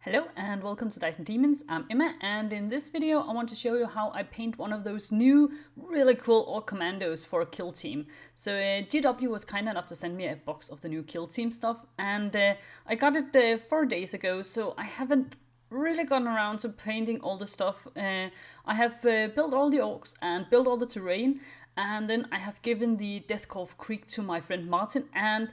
Hello and welcome to Dice and Demons. I'm Emma, and in this video I want to show you how I paint one of those new really cool Ork Kommandos for Kill Team. So GW was kind enough to send me a box of the new Kill Team stuff, and I got it 4 days ago, so I haven't really gotten around to painting all the stuff. I have built all the orcs and built all the terrain, and then I have given the Death Cove Creek to my friend Martin, and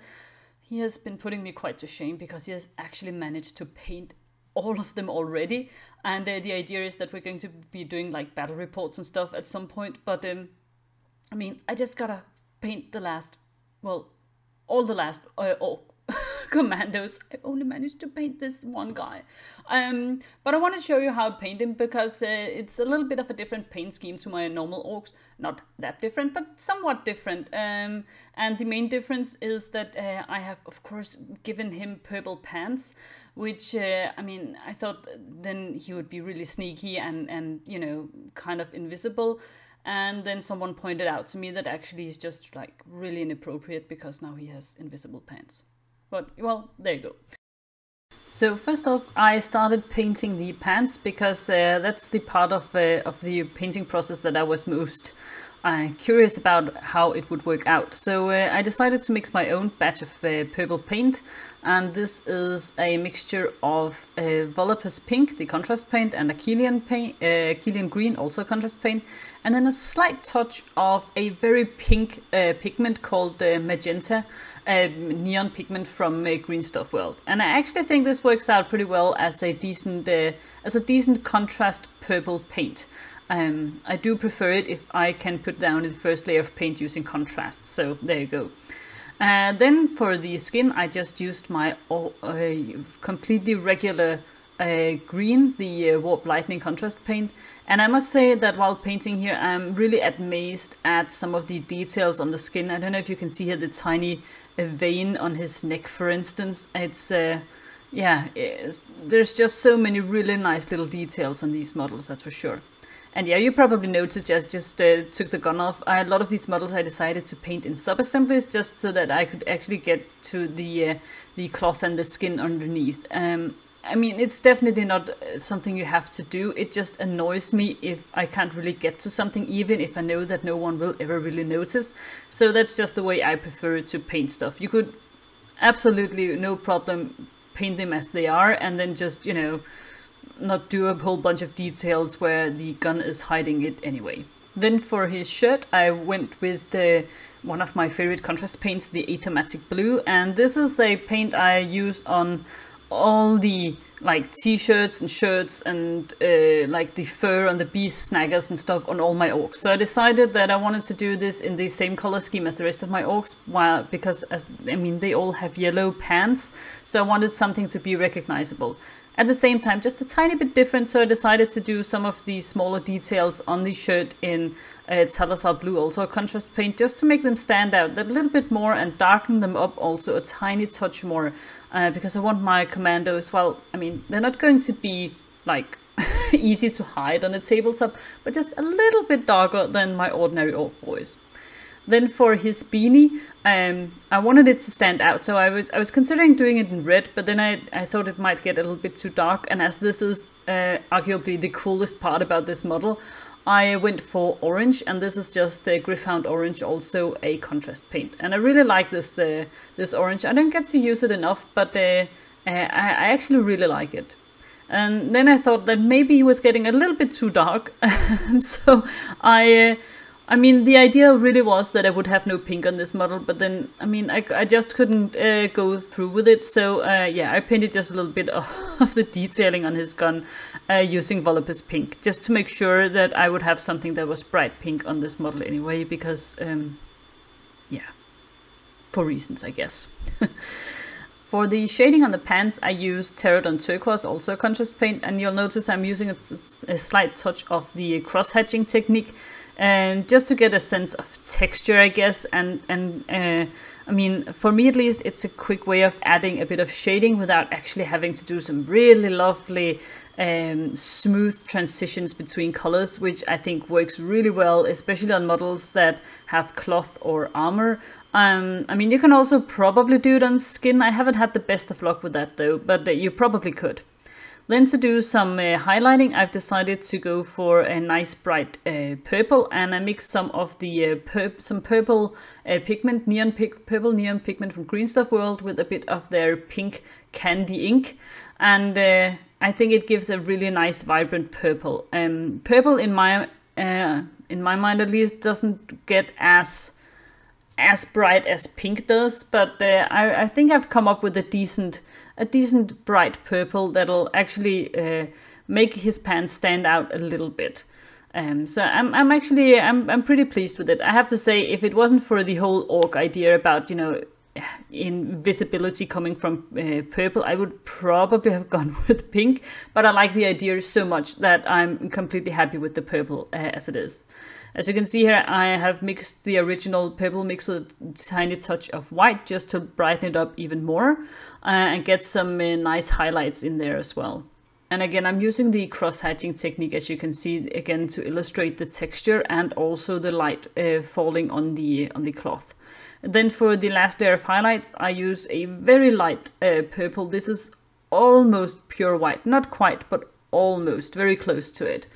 he has been putting me quite to shame because he has actually managed to paint all of them already, and the idea is that we're going to be doing like battle reports and stuff at some point, but I mean, I just gotta paint the last, well, all the last Ork Kommandos. I only managed to paint this one guy, but I want to show you how I paint him because it's a little bit of a different paint scheme to my normal orcs. Not that different, but somewhat different, and the main difference is that I have of course given him purple pants, which I mean, I thought then he would be really sneaky and you know, kind of invisible. And then someone pointed out to me that actually he's just like really inappropriate because now he has invisible pants. But well, there you go. So first off, I started painting the pants because that's the part of the painting process that I was most curious about how it would work out. So I decided to mix my own batch of purple paint, and this is a mixture of Volupus Pink, the contrast paint, and Achillean Green, also contrast paint, and then a slight touch of a very pink pigment called Magenta, neon pigment from Green Stuff World. And I actually think this works out pretty well as a decent contrast purple paint. I do prefer it if I can put down the first layer of paint using contrast, so there you go. Then for the skin I just used my completely regular green, the Warp Lightning contrast paint, and I must say that while painting here I'm really amazed at some of the details on the skin. I don't know if you can see here the tiny vein on his neck, for instance. It's yeah, there's just so many really nice little details on these models, that's for sure. And yeah, you probably noticed I just took the gun off. A lot of these models I decided to paint in sub-assemblies just so that I could actually get to the cloth and the skin underneath. I mean, it's definitely not something you have to do. It just annoys me if I can't really get to something, even if I know that no one will ever really notice. So that's just the way I prefer to paint stuff. You could absolutely, no problem, paint them as they are and then just, you know, not do a whole bunch of details where the gun is hiding it anyway. Then for his shirt I went with one of my favorite contrast paints, the Athematic Blue, and this is the paint I use on all the like t-shirts and shirts and like the fur on the beast snaggers and stuff on all my orcs. So I decided that I wanted to do this in the same color scheme as the rest of my orcs, because I mean, they all have yellow pants, so I wanted something to be recognizable. At the same time, just a tiny bit different, so I decided to do some of the smaller details on the shirt in Talazar Blue, also a contrast paint, just to make them stand out that little bit more and darken them up also a tiny touch more, because I want my commandos, well, I mean, they're not going to be like easy to hide on a tabletop, but just a little bit darker than my ordinary orc boys. Then for his beanie, I wanted it to stand out, so I was considering doing it in red, but then I thought it might get a little bit too dark, and as this is arguably the coolest part about this model, I went for orange, and this is just a Gryph-hound orange, also a contrast paint. And I really like this this orange. I don't get to use it enough, but I actually really like it. And then I thought that maybe he was getting a little bit too dark, so I mean, the idea really was that I would have no pink on this model, but then, I mean, I just couldn't go through with it, so yeah, I painted just a little bit of the detailing on his gun using Volupus Pink, just to make sure that I would have something that was bright pink on this model anyway, because, yeah, for reasons, I guess. For the shading on the pants, I used Pterodon Turquoise, also a contrast paint, and you'll notice I'm using a slight touch of the cross-hatching technique, and just to get a sense of texture, I guess, and I mean, for me at least, it's a quick way of adding a bit of shading without actually having to do some really lovely smooth transitions between colors, which I think works really well, especially on models that have cloth or armor. I mean, you can also probably do it on skin. I haven't had the best of luck with that though, but you probably could. Then to do some highlighting, I've decided to go for a nice bright purple, and I mixed some of the purple pigment, purple neon pigment from Green Stuff World with a bit of their pink candy ink, and I think it gives a really nice vibrant purple. Purple in my mind at least doesn't get as bright as pink does, but I think I've come up with a decent bright purple that'll actually make his pants stand out a little bit. So I'm pretty pleased with it. I have to say, if it wasn't for the whole orc idea about, you know, invisibility coming from purple, I would probably have gone with pink, but I like the idea so much that I'm completely happy with the purple as it is. As you can see here, I have mixed the original purple mix with a tiny touch of white just to brighten it up even more and get some nice highlights in there as well. And again, I'm using the cross-hatching technique, as you can see, again, to illustrate the texture and also the light falling on the cloth. Then for the last layer of highlights, I use a very light purple. This is almost pure white, not quite, but almost, very close to it.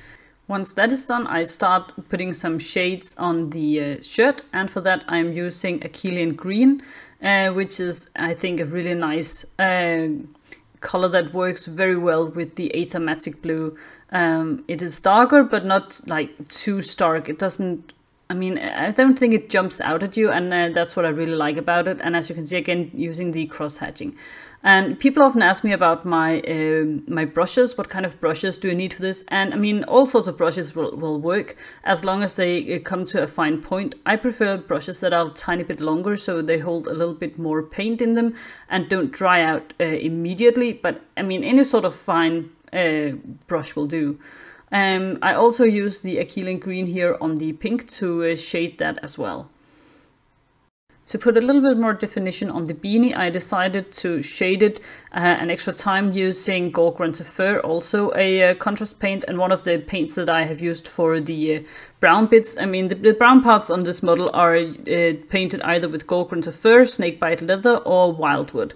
Once that is done, I start putting some shades on the shirt, and for that I'm using Achillean green, which is, I think, a really nice color that works very well with the Aethermatic blue. It is darker, but not like too stark. It doesn't, I mean, I don't think it jumps out at you, and that's what I really like about it. And as you can see, again, using the cross-hatching. And people often ask me about my my brushes. What kind of brushes do you need for this? And I mean, all sorts of brushes will work as long as they come to a fine point. I prefer brushes that are a tiny bit longer, so they hold a little bit more paint in them and don't dry out immediately. But I mean, any sort of fine brush will do. I also use the Achillean green here on the pink to shade that as well. To put a little bit more definition on the beanie, I decided to shade it an extra time using Gorgrunter Fur, also a contrast paint, and one of the paints that I have used for the brown bits. I mean, the brown parts on this model are painted either with Gorgrunter Fur, Snakebite Leather, or Wildwood.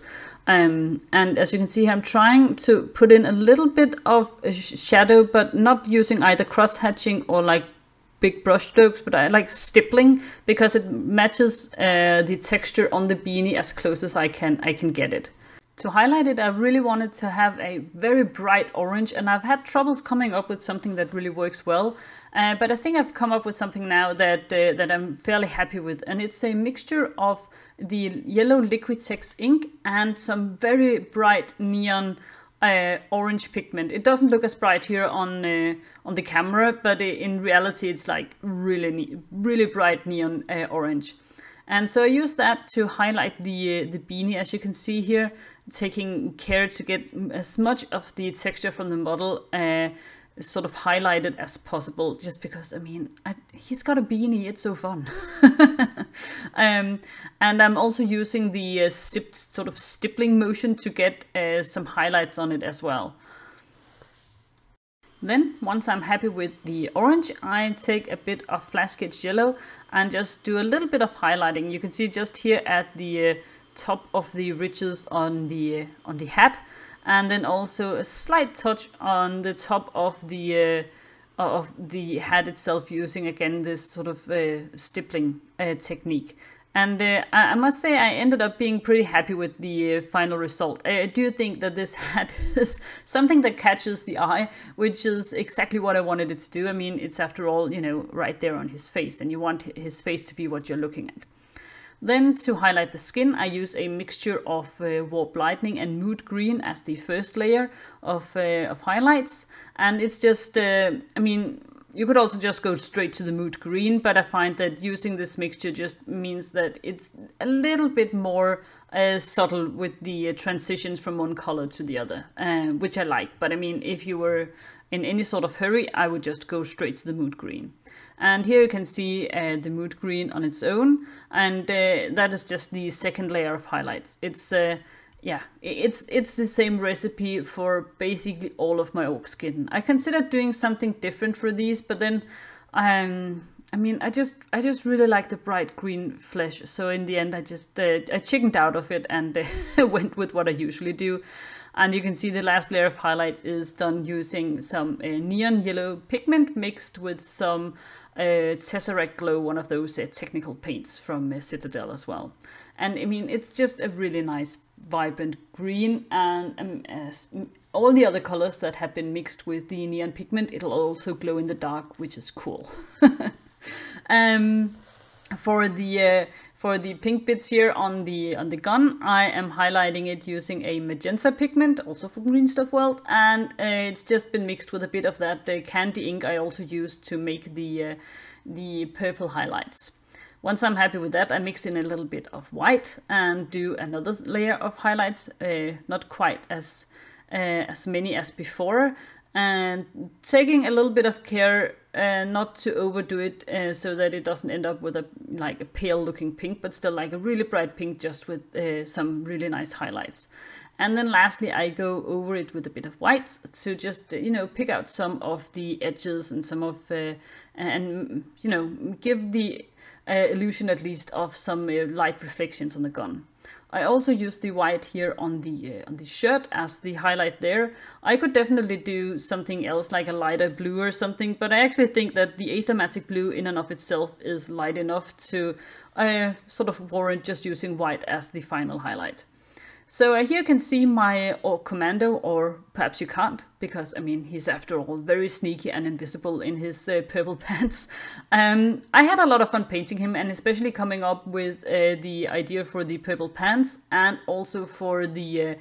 And as you can see, I'm trying to put in a little bit of shadow, but not using either cross-hatching or like big brush strokes, but I like stippling because it matches the texture on the beanie as close as I can get it. To highlight it, I really wanted to have a very bright orange, and I've had troubles coming up with something that really works well. But I think I've come up with something now that I'm fairly happy with, and it's a mixture of the yellow Liquitex ink and some very bright neon orange pigment. It doesn't look as bright here on the camera, but in reality it's like really bright neon orange. And so I use that to highlight the beanie, as you can see here, taking care to get as much of the texture from the model sort of highlighted as possible, just because, I mean, he's got a beanie, it's so fun. And I'm also using the sort of stippling motion to get some highlights on it as well. Then, once I'm happy with the orange, I take a bit of Flash Sketch Yellow and just do a little bit of highlighting. You can see just here at the top of the ridges on the hat, and then also a slight touch on the top of the hat itself, using again this sort of stippling technique. And I must say I ended up being pretty happy with the final result. I do think that this hat is something that catches the eye, which is exactly what I wanted it to do. I mean, it's after all, you know, right there on his face, and you want his face to be what you're looking at. Then to highlight the skin, I use a mixture of Warp Lightning and Mood Green as the first layer of highlights. And it's just, I mean, you could also just go straight to the Mood Green, but I find that using this mixture just means that it's a little bit more subtle with the transitions from one color to the other, which I like. But I mean, if you were in any sort of hurry, I would just go straight to the Mood Green. And here you can see the Mood Green on its own, and that is just the second layer of highlights. It's yeah, it's the same recipe for basically all of my orc skin. I considered doing something different for these, but then I mean, I just really like the bright green flesh. So in the end, I just I chickened out of it and went with what I usually do. And you can see the last layer of highlights is done using some neon yellow pigment mixed with some Tesseract Glow, one of those technical paints from Citadel as well. And I mean, it's just a really nice vibrant green, and as all the other colors that have been mixed with the neon pigment, it'll also glow in the dark, which is cool. For the pink bits here on the gun, I am highlighting it using a magenta pigment, also from Green Stuff World, and it's just been mixed with a bit of that candy ink I also used to make the purple highlights. Once I'm happy with that, I mix in a little bit of white and do another layer of highlights, not quite as many as before, and taking a little bit of care not to overdo it so that it doesn't end up with a pale looking pink, but still like a really bright pink, just with some really nice highlights. And then lastly, I go over it with a bit of white to just, pick out some of the edges and some of, give the illusion at least of some light reflections on the gun. I also use the white here on the shirt as the highlight there. I could definitely do something else like a lighter blue or something, but I actually think that the Aethermatic blue in and of itself is light enough to sort of warrant just using white as the final highlight. So here you can see my Ork Kommando, or perhaps you can't, because I mean, he's after all very sneaky and invisible in his purple pants. I had a lot of fun painting him, and especially coming up with the idea for the purple pants, and also for the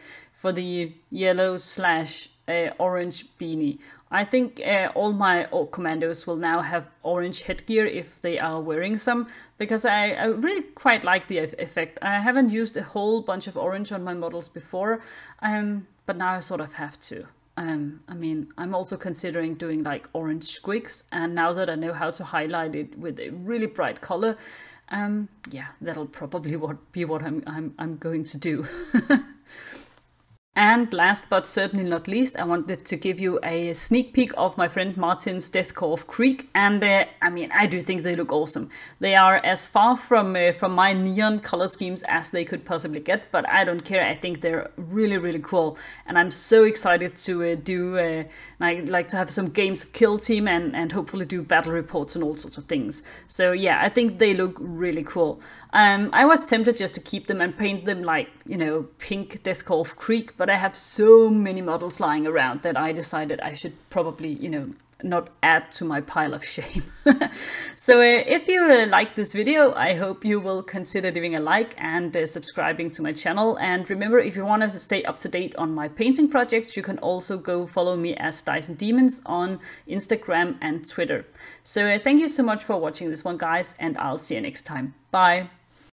yellow / orange beanie. I think all my Ork Kommandos will now have orange headgear if they are wearing some, because I really quite like the effect. I haven't used a whole bunch of orange on my models before, but now I sort of have to. I mean, I'm also considering doing like orange squigs, and now that I know how to highlight it with a really bright color, yeah, that'll probably be what I'm going to do. And last but certainly not least, I wanted to give you a sneak peek of my friend Martin's Deathcorp Creek, and I mean, I do think they look awesome. They are as far from my neon color schemes as they could possibly get, but I don't care. I think they're really, really cool, and I'm so excited to do. I like to have some games of Kill Team and hopefully do battle reports and all sorts of things. So yeah, I think they look really cool. I was tempted just to keep them and paint them like, pink Deathcorp Creek, but I have so many models lying around that I decided I should probably, not add to my pile of shame. So if you like this video, I hope you will consider giving a like and subscribing to my channel. And remember, if you want to stay up to date on my painting projects, you can also go follow me as Dice and Demons on Instagram and Twitter. So thank you so much for watching this one, guys, and I'll see you next time. Bye!